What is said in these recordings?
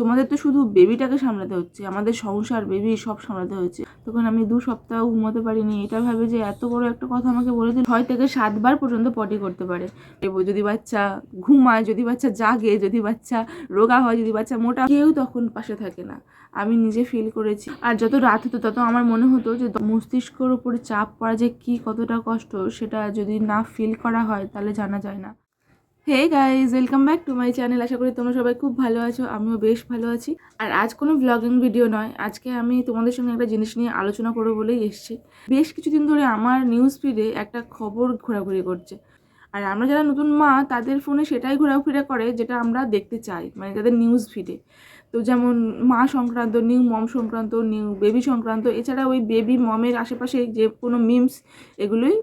তোমাদের তো শুধু বেবিটাকে সামলাতে হচ্ছে, আমাদের সংসার বেবি সব সামলাতে হচ্ছে। তখন আমি 2 সপ্তাহ ঘুমোতে পারিনি। এটা ভাবে যে এত বড় একটা কথা আমাকে বলে দিল, 6 থেকে 7 বার পর্যন্ত পটি করতে পারে। যদি বাচ্চা ঘুমায়, যদি বাচ্চা জাগে, যদি বাচ্চা রোগা হয়, যদি বাচ্চা মোটা, কেউ তখন পাশে থাকে না। আমি নিজে ফিল করেছি। আর যত রাত হতো তত আমার মনে হতো যে মস্তিষ্কের উপরে চাপ পড়া যে কি কতটা কষ্ট, সেটা যদি না ফিল করা হয় তাহলে জানা যায় না। Hey guys, welcome back to my channel. আশা করি তোমরা সবাই খুব ভালো আছো, আমিও বেশ ভালো আছি। আর আজ কোনো ব্লগিং ভিডিও নয়, আজকে আমি তোমাদের সঙ্গে একটা জিনিস নিয়ে আলোচনা করবো বলেই এসেছি। বেশ কিছুদিন ধরে আমার নিউজ ফিডে একটা খবর ঘোরাঘুরি করছে, আর আমরা যারা নতুন মা তাদের ফোনে সেটাই ঘোরাফেরা করে যেটা আমরা দেখতে চাই, মানে তাদের নিউজ ফিডে। তো যেমন মা সংক্রান্ত, নিউ মম সংক্রান্ত, নিউ বেবি সংক্রান্ত, এছাড়া ওই বেবি মমের আশেপাশে যে কোনো মিমস, এগুলোই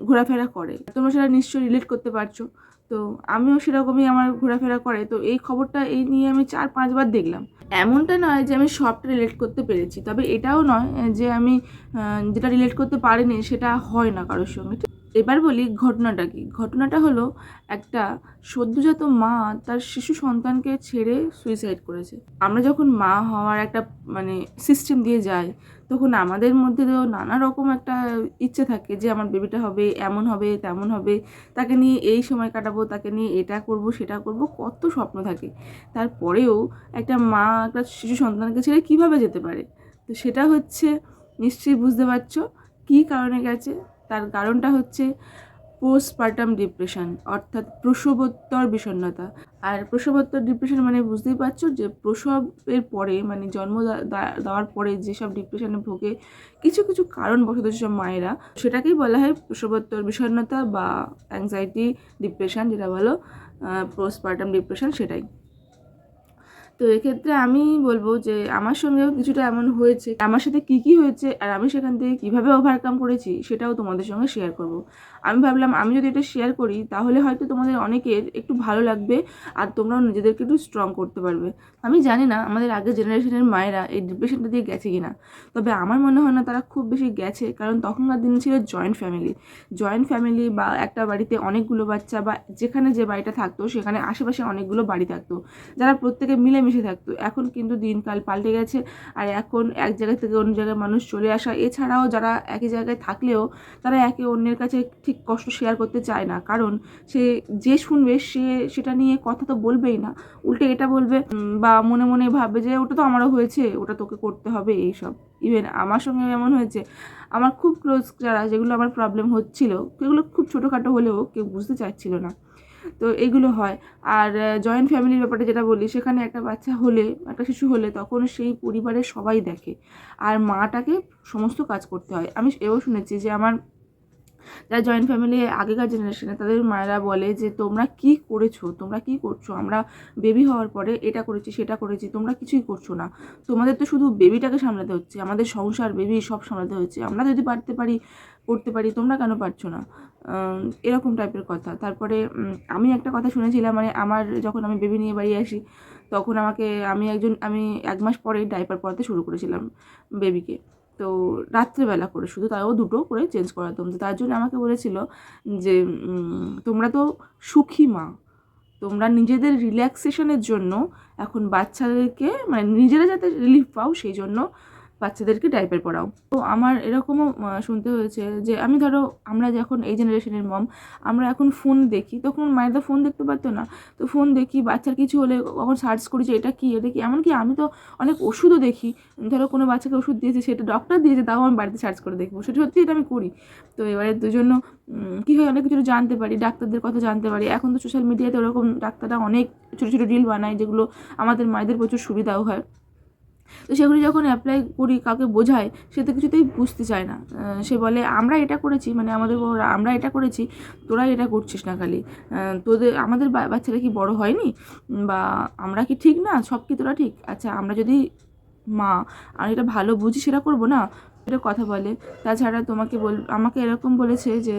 ঘোরাফেরা করে। তোমরা সেটা নিশ্চয়ই রিলেট করতে পারছো। তো আমিও সেরকমই, আমার ঘোরাফেরা করে। তো এই খবরটা এই নিয়ে আমি 4-5 বার দেখলাম। এমনটা নয় যে আমি সবটা রিলেট করতে পেরেছি, তবে এটাও নয় যে আমি যেটা রিলেট করতে পারিনি সেটা হয় না কারোর সঙ্গে। এবার বলি ঘটনাটা কি। ঘটনাটা হলো, একটা সদ্যজাত মা তার শিশু সন্তানকে ছেড়ে সুইসাইড করেছে। আমরা যখন মা হওয়ার একটা মানে সিস্টেম দিয়ে যাই, তখন আমাদের মধ্যে তো নানা রকম একটা ইচ্ছে থাকে যে আমার বেবিটা হবে, এমন হবে, তেমন হবে, তাকে নিয়ে এই সময় কাটাবো, তাকে নিয়ে এটা করব, সেটা করব, কত স্বপ্ন থাকে। তারপরেও একটা মা একটা শিশু সন্তানকে ছেড়ে কিভাবে যেতে পারে? তো সেটা হচ্ছে, নিশ্চয়ই বুঝতে পারছো কী কারণে গেছে। তার কারণটা হচ্ছে পোস্টপার্টাম ডিপ্রেশন, অর্থাৎ প্রসবোত্তর বিষণ্ণতা। আর প্রসবোত্তর ডিপ্রেশন মানে বুঝতেই পারছো যে প্রসবের পরে, মানে জন্ম দেওয়ার পরে যেসব ডিপ্রেশনে ভোগে কিছু কিছু কারণবশত যেসব মায়েরা, সেটাকেই বলা হয় প্রসবোত্তর বিষণ্ণতা বা অ্যাংজাইটি ডিপ্রেশন, যেটা বলো পোস্টপার্টাম ডিপ্রেশন, সেটাই। তো এক্ষেত্রে আমি বলবো যে আমার সঙ্গেও কিছুটা এমন হয়েছে। আমার সাথে কী কী হয়েছে আর আমি সেখান থেকে কীভাবে ওভারকাম করেছি সেটাও তোমাদের সঙ্গে শেয়ার করব। আমি ভাবলাম আমি যদি এটা শেয়ার করি তাহলে হয়তো তোমাদের অনেকের একটু ভালো লাগবে, আর তোমরাও নিজেদেরকে একটু স্ট্রং করতে পারবে। আমি জানি না আমাদের আগের জেনারেশনের মায়েরা এই ডিপ্রেশনটা দিয়ে গেছে কি না, তবে আমার মনে হয় না তারা খুব বেশি গেছে, কারণ তখনকার দিনে ছিল জয়েন্ট ফ্যামিলি বা একটা বাড়িতে অনেকগুলো বাচ্চা, বা যেখানে যে বাড়িটা থাকতো সেখানে আশেপাশে অনেকগুলো বাড়ি থাকতো, যারা প্রত্যেকে মিলেমিশে থাকতো। এখন কিন্তু দিনকাল পাল্টে গেছে, আর এখন এক জায়গা থেকে অন্য জায়গায় মানুষ চলে আসা, এছাড়াও যারা একই জায়গায় থাকলেও তারা একে অন্যের কাছে ঠিক কষ্ট শেয়ার করতে চায় না, কারণ সে যে শুনবে সে সেটা নিয়ে কথা তো বলবেই না, উল্টে এটা বলবে বা মনে মনে ভাববে যে ওটা তো আমারও হয়েছে, ওটা তোকে করতে হবে, এইসব। ইভেন আমার সঙ্গে এমন হয়েছে, আমার খুব ক্লোজ যারা, যেগুলো আমার প্রবলেম হচ্ছিল, সেগুলো খুব ছোটোখাটো হলেও কেউ বুঝতে চাইছিল না। তো এইগুলো হয়। আর জয়েন্ট ফ্যামিলির ব্যাপারে যেটা বলি, সেখানে একটা বাচ্চা হলে, একটা শিশু হলে, তখন সেই পরিবারের সবাই দেখে, আর মাটাকে সমস্ত কাজ করতে হয়। আমি এও শুনেছি যে আমার যারা জয়েন্ট ফ্যামিলি আগেকার জেনারেশনে, তাদের মায়েরা বলে যে তোমরা কি করেছো, তোমরা কি করছো, আমরা বেবি হওয়ার পরে এটা করেছি, সেটা করেছি, তোমরা কিছুই করছো না, তোমাদের তো শুধু বেবিটাকে সামলাতে হচ্ছে, আমাদের সংসার বেবি সব সামলাতে হচ্ছে, আমরা যদি করতে পারি, তোমরা কেন পারছো না, এরকম টাইপের কথা। তারপরে আমি একটা কথা শুনেছিলাম, মানে আমার যখন আমি বেবি নিয়ে বাড়ি আসি, তখন আমি 1 মাস পরেই ডাইপার পরাতে শুরু করেছিলাম বেবিকে। তো রাত্রেবেলা করে, শুধু তাও 2টো করে চেঞ্জ করাতাম। তো তার জন্য আমাকে বলেছিল যে তোমরা তো সুখী মা, তোমরা নিজেদের রিল্যাক্সেশনের জন্য এখন বাচ্চাদেরকে, মানে নিজেরা যাতে রিলিফ পাও সেই জন্য বাচ্চাদেরকে ডাইপার পরাও। তো আমার এরকমও শুনতে হয়েছে যে আমরা যখন এই জেনারেশনের মম, আমরা এখন ফোন দেখি, তখন মায়েরা ফোন দেখতে পারতো না। তো ফোন দেখি, বাচ্চার কিছু হলে কখন সার্চ করি যে এটা কি, এমনকি আমি তো অনেক ওষুধও দেখি। কোনো বাচ্চাকে ওষুধ দিয়েছে, সেটা ডক্টর দিয়েছে, তাও আমি বাড়িতে সার্চ করে দেখবো, সেটা সত্যি এটা আমি করি। তো এবারে দুজন্য কী হয়, অনেক কিছু জানতে পারি, ডাক্তারদের কথা জানতে পারি। এখন তো সোশ্যাল মিডিয়াতে ওরকম ডাক্তাররা অনেক ছোটো ছোটো রিল বানায়, যেগুলো আমাদের মায়েদের প্রচুর সুবিধাও হয়। তো সেগুলি যখন অ্যাপ্লাই করি, কাউকে বোঝায়, সে তো কিছুতেই বুঝতে চায় না। সে বলে আমরা এটা করেছি, মানে আমাদের বড়রা, আমরা এটা করেছি, তোরা এটা করছিস না খালি, আমাদের বাচ্চারা কি বড় হয়নি, বা আমরা কি ঠিক না, সব কি তোরা ঠিক? আচ্ছা, আমরা যদি মা আর এটা ভালো বুঝি সেটা করবো না, এটা কথা বলে। তাছাড়া আমাকে এরকম বলেছে যে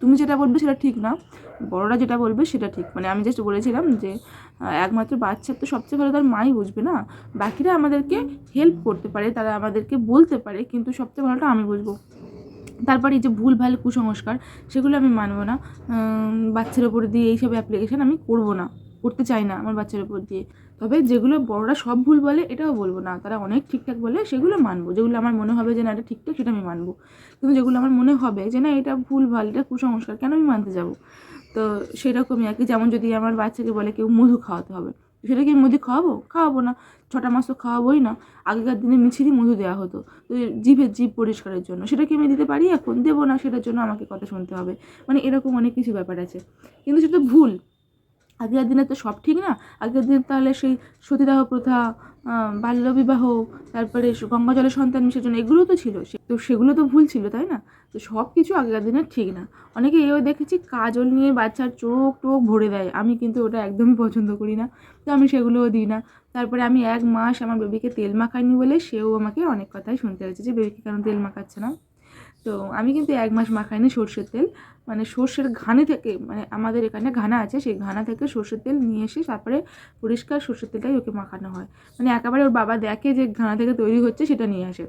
তুমি যেটা বলবে সেটা ঠিক না, বড়রা যেটা বলবে সেটা ঠিক। মানে আমি জাস্ট বলেছিলাম যে একমাত্র বাচ্চার তো সবচেয়ে ভালো তার মাই বুঝবে না, বাকিরা আমাদেরকে হেল্প করতে পারে, তারা আমাদেরকে বলতে পারে, কিন্তু সবচেয়ে ভালোটা আমি বুঝবো। তারপরে এই যে ভুলভাল কুসংস্কার, সেগুলো আমি মানবো না। বাচ্চার ওপর দিয়ে এইসব অ্যাপ্লিকেশান আমি করবো না, করতে চাই না আমার বাচ্চার ওপর দিয়ে। তবে যেগুলো বড়রা সব ভুল বলে এটাও বলবো না, তারা অনেক ঠিকঠাক বলে, সেগুলো মানবো। যেগুলো আমার মনে হবে যে না এটা ঠিকঠাক, সেটা আমি মানবো। কিন্তু যেগুলো আমার মনে হবে যে না এটা ভুল ভাল, এটা কুসংস্কার, কেন আমি মানতে যাবো? তো সেরকমই আর কি। যেমন যদি আমার বাচ্চাকে বলে কেউ মধু খাওয়াতে হবে, সেটা কি মধু খাওয়াবো না? 6টা মাস তো খাওয়াবোই না। আগেকার দিনে মিছিরই মধু দেওয়া হতো, তো জিভ পরিষ্কারের জন্য। সেটা কি আমি দিতে পারি? এখন দেবো না, সেটার জন্য আমাকে কথা শুনতে হবে। মানে এরকম অনেক কিছু ব্যাপার আছে, কিন্তু সেটা ভুল। আগেকার দিনে তো সব ঠিক না। আগের দিন তাহলে সেই সতীদাহ প্রথা, বাল্যবিবাহ, তারপরে গঙ্গা জলে সন্তান বিসর্জন, এগুলো তো ছিল। তো সেগুলো তো ভুল ছিল, তাই না? তো সব কিছু আগেকার দিনে ঠিক না। অনেকে এও দেখেছি কাজল নিয়ে বাচ্চার চোখ টোক ভরে দেয়, আমি কিন্তু ওটা একদমই পছন্দ করি না, তো আমি সেগুলোও দিই না। তারপরে আমি 1 মাস আমার বেবিকে তেল মাখাইনি বলে সেও আমাকে অনেক কথাই শুনতে হয়েছে যে বেবিকে কেন তেল মাখাচ্ছে না। তো আমি কিন্তু 1 মাস মাখাইনি সর্ষের তেল, মানে সর্ষের ঘানি থেকে, মানে আমাদের এখানে ঘানা আছে, সেই ঘানা থেকে সর্ষের তেল নিয়ে এসে তারপরে পরিষ্কার সর্ষের তেলটাই ওকে মাখানো হয়। মানে একেবারে ওর বাবা দেখে যে ঘানা থেকে তৈরি হচ্ছে সেটা নিয়ে আসে,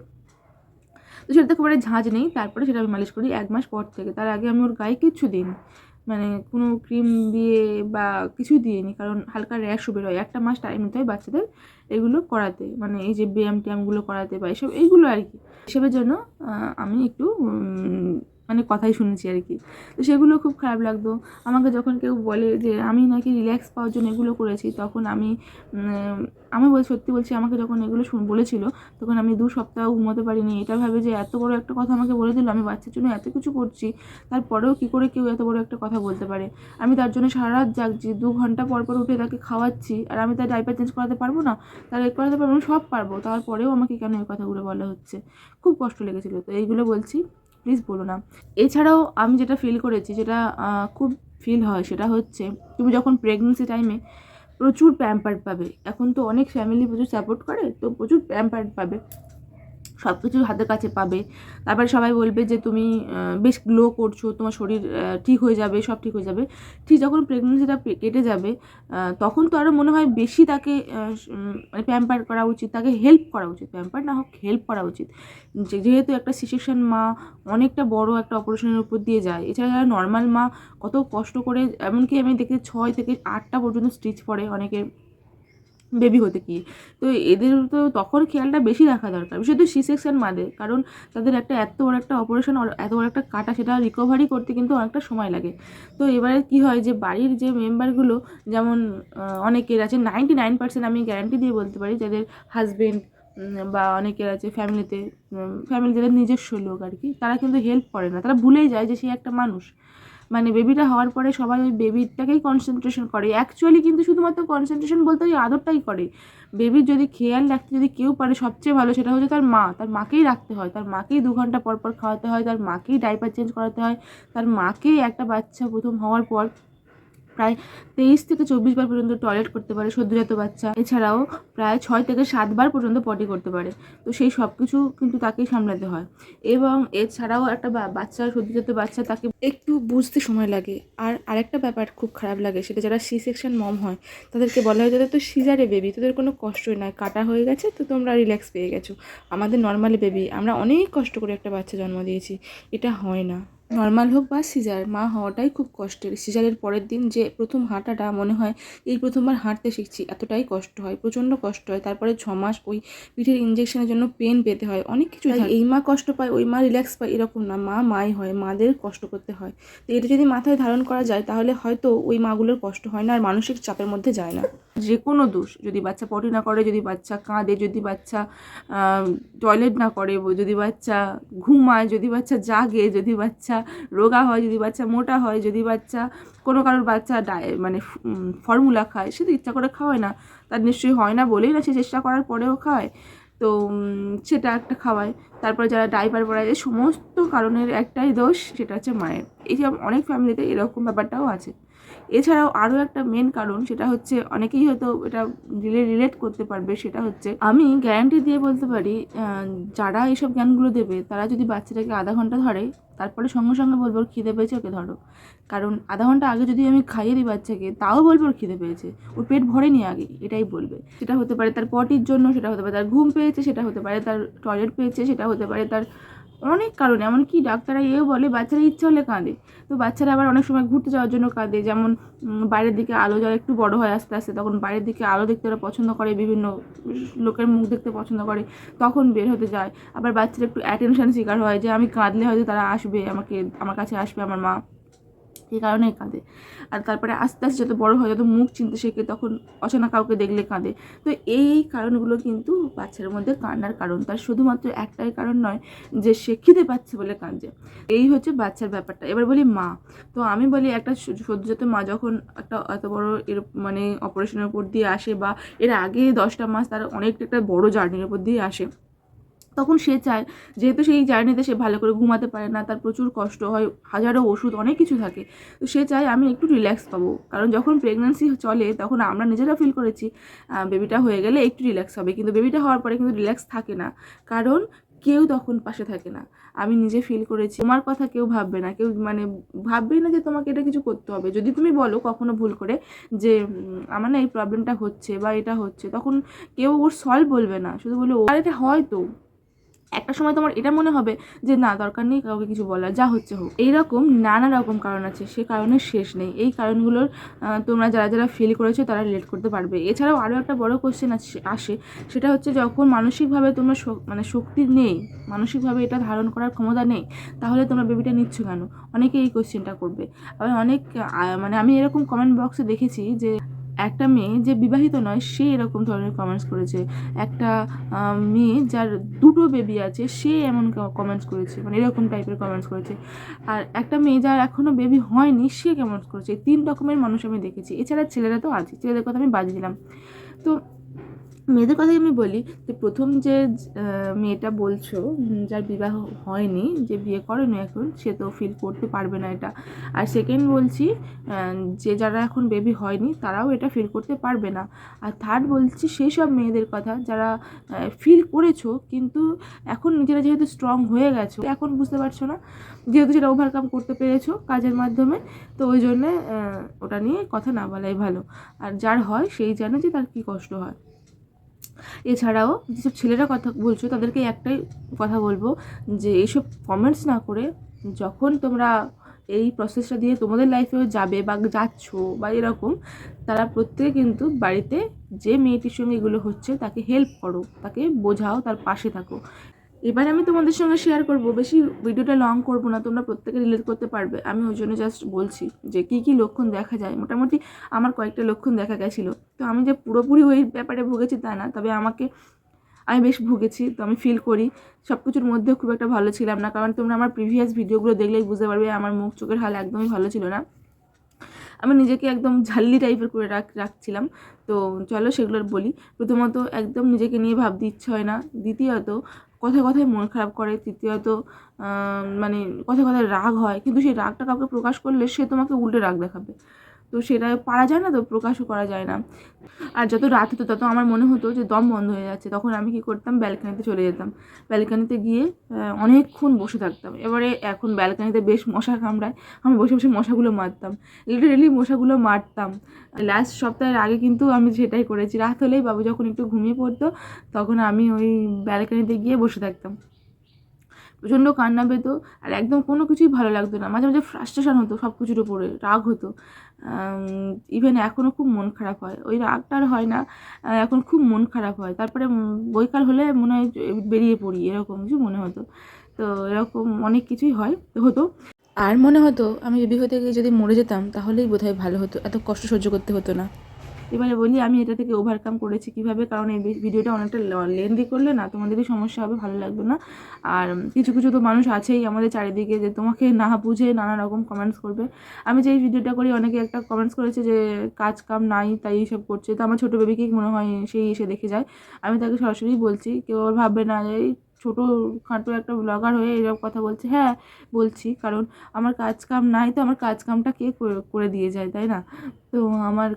তো সেটাতে একেবারে ঝাঁঝ নেই। তারপরে সেটা আমি মালিশ করি 1 মাস পর থেকে। তার আগে আমি ওর গায়ে কিচ্ছু দিইনি, মানে কোনো ক্রিম দিয়ে বা কিছু দিইনি, কারণ হালকা র্যাশও বেরোয়। 1টা মাস টাইম নিতে হয় বাচ্চাদের এগুলো করাতে, মানে এই যে ব্যায়াম ট্যায়ামগুলো করাতে বা এইগুলো আর কি। এসবের জন্য আমি একটু মানে কথাই শুনেছি আর কি। তো সেগুলো খুব খারাপ লাগতো আমাকে যখন কেউ বলে যে আমি নাকি রিল্যাক্স পাওয়ার জন্য এগুলো করেছি। তখন আমি সত্যি বলছি, আমাকে যখন এগুলো বলেছিল তখন আমি 2 সপ্তাহ ঘুমোতে পারিনি। এটা ভাবে যে এত বড় একটা কথা আমাকে বলে দিল, আমি বাচ্চার জন্য এত কিছু করছি, তারপরেও কী করে কেউ এত বড় একটা কথা বলতে পারে। আমি তার জন্য সারা রাত জাগছি, 2 ঘন্টা পর পর উঠে তাকে খাওয়াচ্ছি, আর আমি তার ডাইপার চেঞ্জ করাতে পারবো না, তার করাতে পারবো না, সব পারবো, তারপরেও আমাকে কেন এই কথাগুলো বলা হচ্ছে? খুব কষ্ট লেগেছিলো। তো এইগুলো বলছি, প্লিজ বলো না। এছাড়াও আমি যেটা ফিল করেছি, যেটা খুব ফিল হয়, সেটা হচ্ছে তুমি যখন প্রেগনেন্সি টাইমে প্রচুর প্যাম্পার্ড পাবে। এখন তো অনেক ফ্যামিলি প্রচুর সাপোর্ট করে, তো প্রচুর প্যাম্পার্ড পাবে, সব কিছু হাতের কাছে পাবে। তারপরে সবাই বলবে যে তুমি বেশ গ্লো করছো, তোমার শরীর ঠিক হয়ে যাবে, সব ঠিক হয়ে যাবে। ঠিক যখন প্রেগনেন্সিটা কেটে যাবে তখন তো আরও মনে হয় বেশি তাকে মানে প্যাম্পার করা উচিত, তাকে হেল্প করা উচিত, প্যাম্পার না হোক হেল্প করা উচিত। যেহেতু একটা সিসেকশন মা অনেকটা বড় একটা অপারেশনের উপর দিয়ে যায়। এছাড়া যারা নর্মাল মা কত কষ্ট করে, এমনকি আমি দেখি 6 থেকে 8টা পর্যন্ত স্টিচ পড়ে অনেকের বেবি হতে গিয়ে। তো এদের তো তখন খেয়ালটা বেশি রাখা দরকার, বিশেষত সি সেকশন মাদের, কারণ তাদের এত বড় একটা অপারেশন, এত বড় একটা কাটা, সেটা রিকভারি করতে কিন্তু অনেকটা সময় লাগে। তো এবারে কী হয় যে বাড়ির যে মেম্বারগুলো, যেমন অনেকের আছে 99% আমি গ্যারান্টি দিয়ে বলতে পারি, যাদের হাজবেন্ড বা অনেকের আছে ফ্যামিলি যাদের নিজস্ব লোক আর কি, তারা কিন্তু হেল্প করে না, তারা ভুলেই যায় যে সে একটা মানুষ। মানে বেবিটা হওয়ার পরে সবাই ওই বেবিটাকেই কনসেন্ট্রেশন করে, অ্যাকচুয়ালি কিন্তু শুধুমাত্র কনসেন্ট্রেশন বলতে ওই আদরটাই করে। বেবির যদি খেয়াল রাখতে যদি কেউ পারে সবচেয়ে ভালো, সেটা হচ্ছে তার মা। তার মাকেই রাখতে হয়, তার মাকেই 2 ঘন্টা পর পর খাওয়াতে হয়, তার মাকেই ডাইপার চেঞ্জ করাতে হয়, তার মাকেই একটা বাচ্চা প্রথম হওয়ার পর প্রায় 23 থেকে 24 বার পর্যন্ত টয়লেট করতে পারে সদ্যজাত বাচ্চা। এছাড়াও প্রায় 6 থেকে 7 বার পর্যন্ত পটি করতে পারে। তো সেই সব কিছু কিন্তু তাকেই সামলাতে হয়। এবং এছাড়াও একটা বাচ্চা, সদ্যজাত বাচ্চা, তাকে একটু বুঝতে সময় লাগে। আর আরেকটা ব্যাপার খুব খারাপ লাগে, সেটা যারা সি সেকশন মম হয় তাদেরকে বলা হয় যাদের তো সিজারে বেবি, তোদের কোনো কষ্টই নয়, কাটা হয়ে গেছে তো তোমরা রিল্যাক্স পেয়ে গেছো। আমাদের নর্মালি বেবি, আমরা অনেক কষ্ট করে একটা বাচ্চা জন্ম দিয়েছি, এটা হয় না। নর্মাল হোক বা সিজার, মা হওয়াটাই খুব কষ্টের। সিজারের পরের দিন যে প্রথম হাঁটাটা মনে হয় এই প্রথমবার হাঁটতে শিখছি, এতটাই কষ্ট হয়, প্রচণ্ড কষ্ট হয়। তারপরে 6 মাস ওই পিঠের ইঞ্জেকশনের জন্য পেন পেতে হয়, অনেক কিছু। এই মা কষ্ট পায়, ওই মা রিল্যাক্স পায়, এরকম না, মাই হয়, মাদের কষ্ট করতে হয়। তো এটা যদি মাথায় ধারণ করা যায় তাহলে হয়তো ওই মাগুলোর কষ্ট হয় না, আর মানসিক চাপের মধ্যে যায় না। যে কোনো দোষ, যদি বাচ্চা পটি না করে, যদি বাচ্চা কাঁদে, যদি বাচ্চা টয়লেট না করে, যদি বাচ্চা ঘুমায়, যদি বাচ্চা জাগে, যদি বাচ্চা রোগা হয়, যদি বাচ্চা মোটা হয়, যদি বাচ্চা কোনো কারোর বাচ্চা মানে ফর্মুলা খায়, সে তো ইচ্ছা করে খাওয়ায় না, তার নিশ্চয়ই হয় না বলেই না সে চেষ্টা করার পরেও খাওয়ায়, তো সেটা একটা খাওয়ায়। তারপরে যারা ডাইপার পরায়, এই সমস্ত কারণের একটাই দোষ, সেটা হচ্ছে মায়ের। এই যে অনেক ফ্যামিলিতে এরকম ব্যাপারটাও আছে। এছাড়াও আরও একটা মেন কারণ, সেটা হচ্ছে অনেকেই হয়তো এটা রিলেট করতে পারবে, সেটা হচ্ছে আমি গ্যারান্টি দিয়ে বলতে পারি যারা এইসব জ্ঞানগুলো দেবে তারা যদি বাচ্চাটাকে আধা ঘন্টা ধরে, তারপরে সঙ্গে সঙ্গে বলবো ওর খিদে পেয়েছে, ওকে ধরো। কারণ আধা ঘন্টা আগে যদি আমি খাইয়ে দিই বাচ্চাকে, তাও বলবো ওর খিদে পেয়েছে, ওর পেট ভরেনি আগে, এটাই বলবে। সেটা হতে পারে তার পটির জন্য, সেটা হতে পারে তার ঘুম পেয়েছে, সেটা হতে পারে তার টয়লেট পেয়েছে, সেটা হতে পারে তার অনেক কারণে, এমনকি ডাক্তাররা এও বলে বাচ্চারা ইচ্ছা হলে কাঁদে। তো বাচ্চারা আবার অনেক সময় ঘুরতে যাওয়ার জন্য কাঁদে, যেমন বাইরের দিকে আলো যারা একটু বড় হয় আস্তে আস্তে, তখন বাইরের দিকে আলো দেখতে ওরা পছন্দ করে, বিভিন্ন লোকের মুখ দেখতে পছন্দ করে, তখন বের হতে যায়। আবার বাচ্চারা একটু অ্যাটেনশন শিকার হয়, যে আমি কাঁদলে হয়তো তারা আসবে, আমার কাছে আসবে আমার মা, এই কারণেই কাঁদে। আর তারপরে আস্তে আস্তে যত বড় হয়, যত মুখ চিনতে শেখে, তখন অচেনা কাউকে দেখলে কাঁদে। তো এই কারণগুলো কিন্তু বাচ্চার মধ্যে কান্নার কারণ, তার শুধুমাত্র একটাই কারণ নয় যে সে খিদে পাচ্ছে বলে কাঁদছে। এই হচ্ছে বাচ্চার ব্যাপারটা। এবার বলি মা। তো আমি বলি একটা সদ্যজাত মা যখন একটা এত বড় মানে অপারেশনের উপর দিয়ে আসে, বা এর আগে 10টা মাস তার অনেকটা একটা বড় জার্নির উপর দিয়ে আসে, তখন সে চায়, যেহেতু সেই জার্নিতে সে ভালো করে ঘুমাতে পারে না, তার প্রচুর কষ্ট হয়, হাজারো ওষুধ অনেক কিছু থাকে, তো সে চায় আমি একটু রিল্যাক্স পাবো। কারণ যখন প্রেগন্যান্সি চলে তখন আমরা নিজেরা ফিল করেছি বেবিটা হয়ে গেলে একটু রিল্যাক্স হবে, কিন্তু বেবিটা হওয়ার পরে কিন্তু রিল্যাক্স থাকে না, কারণ কেউ তখন পাশে থাকে না। আমি নিজে ফিল করেছি, তোমার কথা কেউ ভাববে না, কেউ মানে ভাববেই না যে তোমাকে এটা কিছু করতে হবে। যদি তুমি বলো কখনো ভুল করে যে আমার না এই প্রবলেমটা হচ্ছে বা এটা হচ্ছে, তখন কেউ ওর সলভ বলবে না, শুধু বলবে ও এটা হয়তো। একটা সময় তোমার এটা মনে হবে যে না, দরকার নেই কাউকে কিছু বলার, যা হচ্ছে হোক। এইরকম নানা রকম কারণ আছে, সে কারণের শেষ নেই। এই কারণগুলোর তোমরা যারা যারা ফিল করেছো তারা রিলেট করতে পারবে। এছাড়াও আরও একটা বড় কোশ্চেন আসে, সেটা হচ্ছে যখন মানসিকভাবে তোমার মানে শক্তি নেই, মানসিকভাবে এটা ধারণ করার ক্ষমতা নেই, তাহলে তোমরা বেবিটা নিচ্ছ কেন? অনেকে এই কোশ্চেনটা করবে। আবার অনেক মানে আমি এরকম কমেন্ট বক্সে দেখেছি যে একটা মেয়ে যে বিবাহিত নয় সে এরকম ধরনের কমেন্টস করেছে, একটা মেয়ে যার 2টো বেবি আছে সে এমন কমেন্টস করেছে, মানে এরকম টাইপের কমেন্টস করেছে। আর একটা মেয়ে যার এখনও বেবি হয়নি সে কমেন্টস করেছে। 3 রকমের মানুষ আমি দেখেছি। এছাড়া ছেলেরা তো আছে, ছেলেদের কথা আমি বাদ দিলাম। তো মেয়েদের কথাই আমি বলি, যে প্রথম যে মেয়েটা বলছো যার বিবাহ হয়নি, যে বিয়ে করেনি এখন, সে তো ফিল করতে পারবে না এটা। আর সেকেন্ড বলছি যে যারা এখন বেবি হয়নি তারাও এটা ফিল করতে পারবে না। আর থার্ড বলছি সেই সব মেয়েদের কথা যারা ফিল করেছো, কিন্তু এখন নিজেরা যেহেতু স্ট্রং হয়ে গেছো, এখন বুঝতে পারছো না, যেহেতু সেটা ওভারকাম করতে পেরেছো কাজের মাধ্যমে, তো ওই জন্যে ওটা নিয়ে কথা না বলাই ভালো। আর যার হয় সেই জানে যে তার কী কষ্ট হয়। এছাড়াও যেসব ছেলেরা কথা বলছো তাদেরকে একটাই কথা বলবো, যে এইসব কমেন্টস না করে যখন তোমরা এই প্রসেসটা দিয়ে তোমাদের লাইফেও যাবে বা যাচ্ছ বা এরকম, তারা প্রত্যেকে কিন্তু বাড়িতে যে মেয়েটির সঙ্গে এগুলো হচ্ছে তাকে হেল্প করো, তাকে বোঝাও, তার পাশে থাকো। এবার আমি তোমাদের সঙ্গে শেয়ার করব, বেশি ভিডিওটা লং করব না, তোমরা প্রত্যেকে রিলেট করতে পারবে। আমি ওই জন্য জাস্ট বলছি যে কী কী লক্ষণ দেখা যায়। মোটামুটি আমার কয়েকটা লক্ষণ দেখা গেছিলো। তো আমি যে পুরোপুরি ওই ব্যাপারে ভুগেছি তা না, তবে আমি বেশ ভুগেছি, তো আমি ফিল করি। সব কিছুর মধ্যেও খুব একটা ভালো ছিলাম না, কারণ তোমরা আমার প্রিভিয়াস ভিডিওগুলো দেখলেই বুঝতে পারবে আমার মুখ চোখের হাল একদমই ভালো ছিল না। আমি নিজেকে একদম ঝাল্লি টাইপের করে রাখছিলাম। তো চলো সেগুলোর বলি। প্রথমত একদম নিজেকে নিয়ে ভাবতে ইচ্ছে হয় না। দ্বিতীয়ত কথায় কথায় মন খারাপ করে। তৃতীয়ত মানে কথায় কথায় রাগ হয়, কিন্তু সেই রাগটা কাউকে প্রকাশ করলে সে তোমাকে উল্টে রাগ দেখাবে, তো সেটা পারা যায় না, তো প্রকাশও করা যায় না। আর যত রাত হতো তত আমার মনে হতো যে দম বন্ধ হয়ে যাচ্ছে, তখন আমি কী করতাম, ব্যালকানিতে চলে যেতাম। ব্যালকানিতে গিয়ে অনেকক্ষণ বসে থাকতাম। এবারে এখন ব্যালকানিতে বেশ মশা কামড়ায়, আমি বসে বসে মশাগুলো মারতাম, লিটারেলি মশাগুলো মারতাম। লাস্ট সপ্তাহের আগে কিন্তু আমি সেটাই করেছি। রাত হলেই বাবু যখন একটু ঘুমিয়ে পড়তো তখন আমি ওই ব্যালকানিতে গিয়ে বসে থাকতাম। প্রচণ্ড কান্না পেতো, আর একদম কোনো কিছুই ভালো লাগতো না। মাঝে মাঝে ফ্রাস্ট্রেশন হতো, সব কিছুর উপরে রাগ হতো। ইভেন এখনও খুব মন খারাপ হয়, ওই রাগটা আর হয় না, এখন খুব মন খারাপ হয়। তারপরে বৈকাল হলে মনে হয় বেরিয়ে পড়ি, এরকম কিছু মনে হতো। তো এরকম অনেক কিছুই হতো। আর মনে হতো আমি বেবি হতে গিয়ে যদি মরে যেতাম তাহলেই বোধহয় ভালো হতো, এত কষ্ট সহ্য করতে হতো না। এবারে বলি আমি এটা থেকে ওভারকাম করেছি কীভাবে, কারণ এই ভিডিওটা অনেকটা লেন্দি করলে না তোমাদেরই সমস্যা হবে, ভালো লাগবে না। আর কিছু কিছু তো মানুষ আছেই আমাদের চারিদিকে যে তোমাকে না বুঝে নানা রকম কমেন্টস করবে। আমি যে এই ভিডিওটা করি অনেকে একটা কমেন্টস করেছে যে কাজ কাম নাই তাই এইসব করছে, তো আমার ছোটো বেবিকেই মনে হয় সেই এসে দেখে যায়। আমি তাকে সরাসরি বলছি, কেউ ভাববে না এই ছোটো খাটো একটা ব্লগার হয়ে এরকম কথা বলছে। হ্যাঁ বলছি, কারণ আমার কাজ কাম নাই, তো আমার কাজ কামটা কে করে দিয়ে যায়, তাই না? তো আমার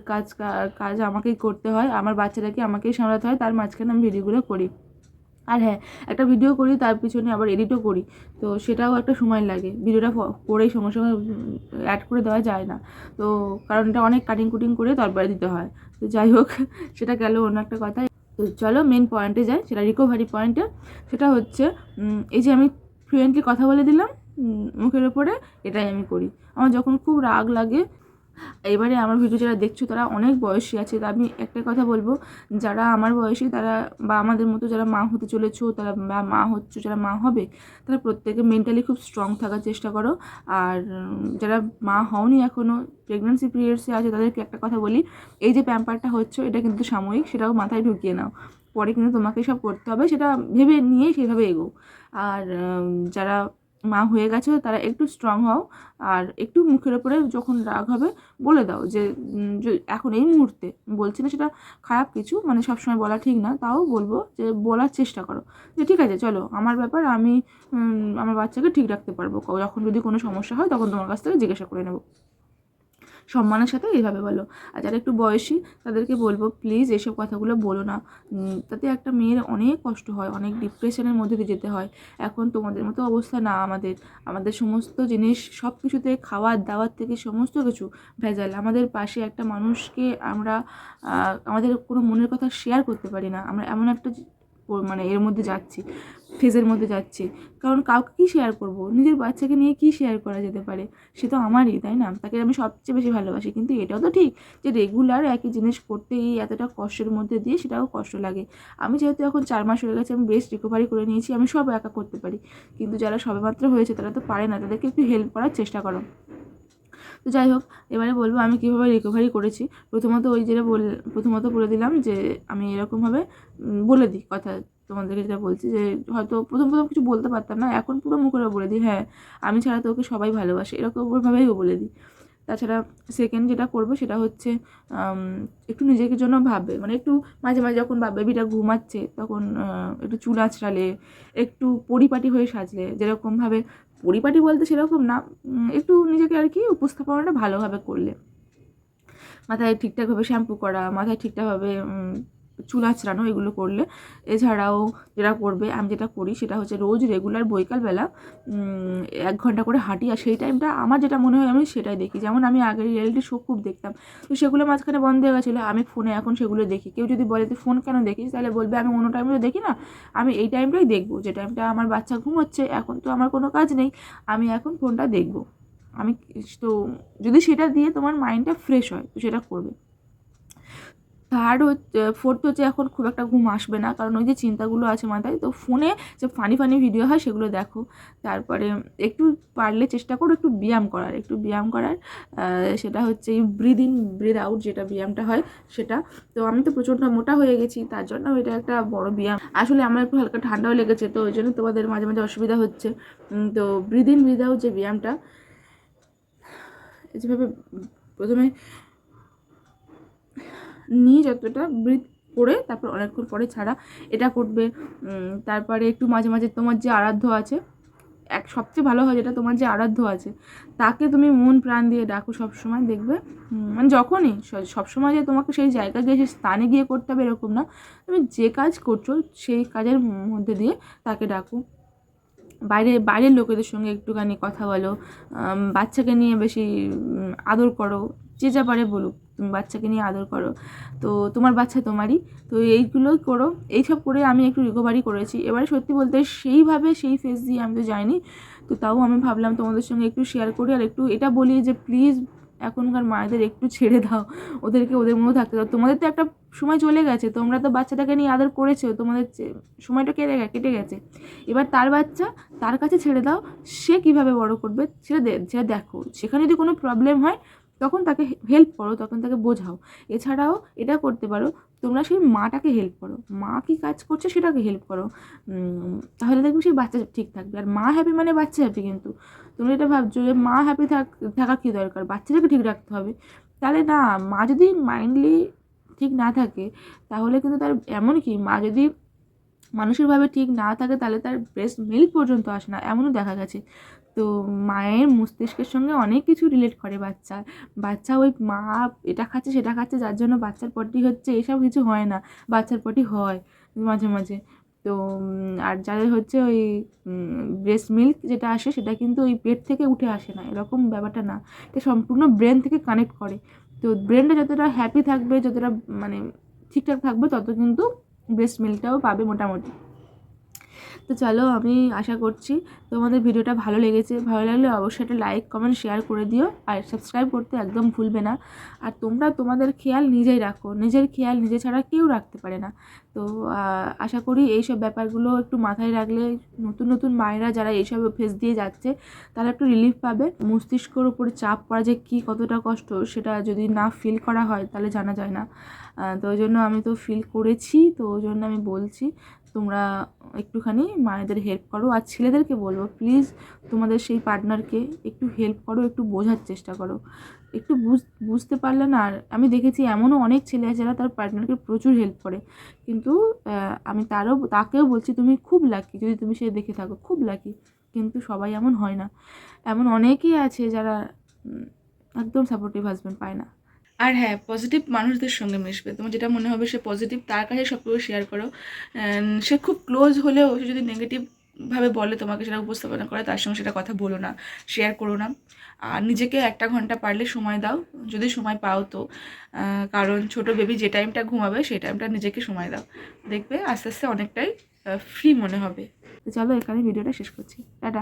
কাজ আমাকেই করতে হয়, আমার বাচ্চাটাকে আমাকেই সামলাতে হয়, তার মাঝখানে আমি ভিডিওগুলো করি। আর হ্যাঁ, একটা ভিডিও করি তার পিছনে আবার এডিটও করি, তো সেটাও একটা সময় লাগে। ভিডিওটা করেই সঙ্গে সঙ্গে অ্যাড করে দেওয়া যায় না, তো কারণ এটা অনেক কাটিং কুটিং করে তারপরে দিতে হয়। তো যাই হোক, সেটা গেল অন্য একটা কথা। তো চলো মেন পয়েন্টে যাই, সেটা রিকভারি পয়েন্টে। সেটা হচ্ছে এই যে আমি ফ্লুয়েন্টলি কথা বলে দিলাম মুখের ওপরে, এটাই আমি করি। আমার যখন খুব রাগ লাগে, এবারে আমার ভিডিও যারা দেখছো তারা অনেক বয়সী আছে, তা আমি একটা কথা বলবো, যারা আমার বয়সী তারা বা আমাদের মতো যারা মা হতে চলেছো, তারা বা মা হচ্ছো, যারা মা হবে, তারা প্রত্যেকে মেন্টালি খুব স্ট্রং থাকার চেষ্টা করো। আর যারা মা হওনি এখনও, প্রেগনেন্সি পিরিয়ডসে আছে, তাদেরকে একটা কথা বলি, এই যে প্যাম্পারটা হচ্ছে এটা কিন্তু সাময়িক, সেটাও মাথায় ঢুকিয়ে নাও, পরে কিন্তু তোমাকে সব করতে হবে, সেটা ভেবে নিয়ে সেভাবে এগো। আর যারা মা হয়ে গেছো তারা একটু স্ট্রং হও, আর একটু মুখের ওপরে যখন রাগ হবে বলে দাও যে এখন এই মুহূর্তে, বলছি না সেটা খারাপ কিছু, মানে সবসময় বলা ঠিক না, তাও বলবো যে বলার চেষ্টা করো যে ঠিক আছে চলো আমার ব্যাপার, আমি আমার বাচ্চাকে ঠিক রাখতে পারবো, যখন যদি কোনো সমস্যা হয় তখন তোমার কাছ থেকে জিজ্ঞাসা করে নেবো, সম্মানের সাথে এইভাবে বলো। আর যারা একটু বয়সী তাদেরকে বলবো প্লিজ এসব কথাগুলো বলো না, তাতে একটা মেয়ের অনেক কষ্ট হয়, অনেক ডিপ্রেশনের মধ্যে দিয়ে যেতে হয়। এখন তোমাদের মতো অবস্থা না আমাদের, আমাদের সমস্ত জিনিস সব কিছুতে, খাওয়ার দাওয়ার থেকে সমস্ত কিছু ভেজাল। আমাদের পাশে একটা মানুষকে আমরা আমাদের কোনো মনের কথা শেয়ার করতে পারি না, আমরা এমন একটা মানে এর মধ্যে যাচ্ছি, ফেজের মধ্যে যাচ্ছি। কারণ কাউকে কী শেয়ার করব, নিজের বাচ্চাকে নিয়ে কী শেয়ার করা যেতে পারে, সে তো আমারই, তাই না? তাকে আমি সবচেয়ে বেশি ভালোবাসি। কিন্তু এটাও তো ঠিক যে রেগুলার একই জিনিস করতেই এতটা কষ্টের মধ্যে দিয়ে সেটাও কষ্ট লাগে। আমি যেহেতু এখন 4 মাস হয়ে গেছে, আমি বেশ রিকভারি করে নিয়েছি, আমি সব একা করতে পারি। কিন্তু যারা সবেমাত্র হয়েছে তারা তো পারে না, তাদেরকে একটু হেল্প করার চেষ্টা করো। তো যাই হোক, এবারে বলবো আমি কীভাবে রিকভারি করেছি। প্রথমত প্রথমত বলে দিলাম যে আমি এরকমভাবে বলে দিই কথা, তোমাদেরকে যেটা বলছি যে হয়তো প্রথম কিছু বলতে পারতাম না, এখন পুরো মুখে বলে দিই, হ্যাঁ আমি ছাড়া তোকে সবাই ভালোবাসে, এরকমভাবেই বলে দিই। তাছাড়া সেকেন্ড যেটা করবো সেটা হচ্ছে একটু নিজেকে জন্য ভাববে, মানে একটু মাঝে মাঝে যখন বেবিটা ঘুমাচ্ছে তখন একটু চুল আঁচড়ালে, একটু পরিপাটি হয়ে সাজলে, যেরকমভাবে পরিপাটি বলতে সেরকম না, একটু নিজেকে আর কি উপস্থাপনাটা ভালোভাবে করলে, মাথায় ঠিকঠাকভাবে শ্যাম্পু করা, মাথায় ঠিকঠাকভাবে চুল আঁচড়ানো, এগুলো করলে। এছাড়াও যেটা করবে, আমি যেটা করি সেটা হচ্ছে রোজ রেগুলার বৈকালবেলা 1 ঘন্টা করে হাঁটি, আর সেই টাইমটা আমার যেটা মনে হয় আমি সেটাই দেখি। যেমন আমি আগে রিয়েলিটি শো খুব দেখতাম, তো সেগুলো মাঝখানে বন্ধ হয়ে গেছিলো, আমি ফোনে এখন সেগুলো দেখি। কেউ যদি বলে তুই ফোন কেন দেখিস, তাহলে বলবে আমি অন্য টাইমে তো দেখি না, আমি এই টাইমটাই দেখবো, যে টাইমটা আমার বাচ্চা ঘুমোচ্ছে, এখন তো আমার কোনো কাজ নেই, আমি এখন ফোনটা দেখবো। আমি তো যদি সেটা দিয়ে তোমার মাইন্ডটা ফ্রেশ হয় তো সেটা করবে। ফোর্থ হচ্ছে এখন খুব একটা ঘুম আসবে না, কারণ ওই যে চিন্তাগুলো আছে মাথায়, তো ফোনে যে ফানি ভিডিও হয় সেগুলো দেখো। তারপরে একটু পারলে চেষ্টা করো একটু ব্যায়াম করার, সেটা হচ্ছে এই ব্রিদ ইন ব্রিদ আউট যেটা ব্যায়ামটা হয় সেটা। তো আমি তো প্রচণ্ড মোটা হয়ে গেছি, তার জন্য এটা একটা বড় ব্যায়াম। আসলে আমার একটু হালকা ঠান্ডাও লেগেছে, তো ওই জন্য তোমাদের মাঝে মাঝে অসুবিধা হচ্ছে। তো ব্রিদ ইন ব্রিদ আউট যে ব্যায়ামটা, যেভাবে প্রথমে নিয়ে যতটা ব্রিথ করে তারপর অনেকক্ষণ পরে ছাড়া, এটা করবে। তারপরে একটু মাঝে মাঝে তোমার যে আরাধ্য আছে, সবচেয়ে ভালো হয় যেটা, তোমার যে আরাধ্য আছে তাকে তুমি মন প্রাণ দিয়ে ডাকো সবসময়, দেখবে মানে যখনই, সবসময় যে তোমাকে সেই জায়গায় গিয়ে সেই স্থানে গিয়ে করতে হবে এরকম না, তুমি যে কাজ করছো সেই কাজের মধ্যে দিয়ে তাকে ডাকো। বাইরের লোকেদের সঙ্গে একটুখানি কথা বলো, বাচ্চাকে নিয়ে বেশি আদর করো, যে যা পারে বলুক, তুমি বাচ্চাকে নিয়ে আদর করো, তো তোমার বাচ্চা তোমারই। তো এইগুলোই করো, এইসব করে আমি একটু রিকভারি করেছি। এবারে সত্যি বলতে সেইভাবে সেই ফেজ দিয়ে আমি তো যাইনি, তো তাও আমি ভাবলাম তোমাদের সঙ্গে একটু শেয়ার করি, আর একটু এটা বলি যে প্লিজ এখনকার মায়েদের একটু ছেড়ে দাও, ওদেরকে ওদের মতো থাকতে দাও। তোমাদের তো একটা সময় চলে গেছে, তোমরা তো বাচ্চাটাকে নিয়ে আদর করেছো, তোমাদের সময়টা কেটে গেছে, এবার তার বাচ্চা তার কাছে ছেড়ে দাও, সে কিভাবে বড় করবে সেটা দেখো। সেখানে যদি কোনো প্রবলেম হয় তখন তাকে হেল্প করো, তখন তাকে বোঝাও। এছাড়াও এটা করতে পারো, তোমরা সেই মাটাকে হেল্প করো, মা কী কাজ করছে সেটাকে হেল্প করো, তাহলে দেখবে সেই বাচ্চা ঠিক থাকবে। আর মা হ্যাপি মানে বাচ্চা হ্যাপি, কিন্তু তোমরা এটা ভাবছো যে মা হ্যাপি থাকা কী দরকার, বাচ্চাটাকে ঠিক রাখতে হবে, তাহলে না, মা যদি মাইন্ডলি ঠিক না থাকে তাহলে কিন্তু তার, এমন কি মা যদি মানসিকভাবে ঠিক না থাকে তাহলে তার ব্রেস্ট মিল্ক পর্যন্ত আসে না, এমনও দেখা গেছে। তো মায়ের মস্তিষ্কের সঙ্গে অনেক কিছু রিলেট করে বাচ্চা ওই মা এটা খাচ্ছে সেটা খাচ্ছে যার জন্য বাচ্চার পটি হচ্ছে, এসব কিছু হয় না, বাচ্চার পটি হয় মাঝে মাঝে। তো আর যাদের হচ্ছে ওই ব্রেস্ট মিল্ক যেটা আসে সেটা কিন্তু ওই পেট থেকে উঠে আসে না, এরকম ব্যাপারটা না, এটা সম্পূর্ণ ব্রেন থেকে কানেক্ট করে। তো ব্রেনটা যতটা হ্যাপি থাকবে, যতটা মানে ঠিকঠাক থাকবে, তত কিন্তু ব্রেস্ট মিল্কটাও পাবে মোটামুটি। তো চলো, আমি আশা করছি তোমাদের ভিডিওটা ভালো লেগেছে। ভালো লাগলে অবশ্যই একটা লাইক কমেন্ট শেয়ার করে দিও, আর সাবস্ক্রাইব করতে একদম ভুলবে না। আর তোমরা তোমাদের খেয়াল নিজেই রাখো, নিজের খেয়াল নিজে ছাড়া কেউ রাখতে পারে না। তো আশা করি এইসব ব্যাপারগুলো একটু মাথায় রাখলে নতুন নতুন মায়েরা যারা এইসব ফেস দিয়ে যাচ্ছে তারা একটু রিলিফ পাবে। মস্তিষ্কর উপরে চাপ পড়া যে কী কতটা কষ্ট সেটা যদি না ফিল করা হয় তাহলে জানা যায় না। তো ওই জন্য আমি তো ফিল করেছি, তো ওই জন্য আমি বলছি তোমরা একটুখানি মায়েদের হেল্প করো। আর ছেলেদেরকে বলবো প্লিজ তোমাদের সেই পার্টনারকে একটু হেল্প করো, একটু বোঝার চেষ্টা করো। একটু বুঝতে পারলে না। আর আমি দেখেছি এমনও অনেক ছেলে আছে যারা তার পার্টনারকে প্রচুর হেল্প করে, কিন্তু আমি তাকেও বলছি তুমি খুব লাকি যদি তুমি সে দেখে থাকো, খুব লাকি। কিন্তু সবাই এমন হয় না, এমন অনেকেই আছে যারা একদম সাপোর্টিভ হাজব্যান্ড পায় না। আর হ্যাঁ, পজিটিভ মানুষদের সঙ্গে মিশবে। তোমার যেটা মনে হবে সে পজিটিভ, তার কাছে সব কিছু শেয়ার করো। সে খুব ক্লোজ হলেও সে যদি নেগেটিভভাবে বলে তোমাকে, সেটা উপস্থাপনা করে, তার সঙ্গে সেটা কথা বলো না, শেয়ার করো না। আর নিজেকে 1 ঘন্টা পারলে সময় দাও, যদি সময় পাও তো। কারণ ছোট বেবি যে টাইমটা ঘুমাবে সেই টাইমটা নিজেকে সময় দাও, দেখবে আস্তে আস্তে অনেকটাই ফ্রি মনে হবে। তো চলো, এখানে ভিডিওটা শেষ করছি। টাটা।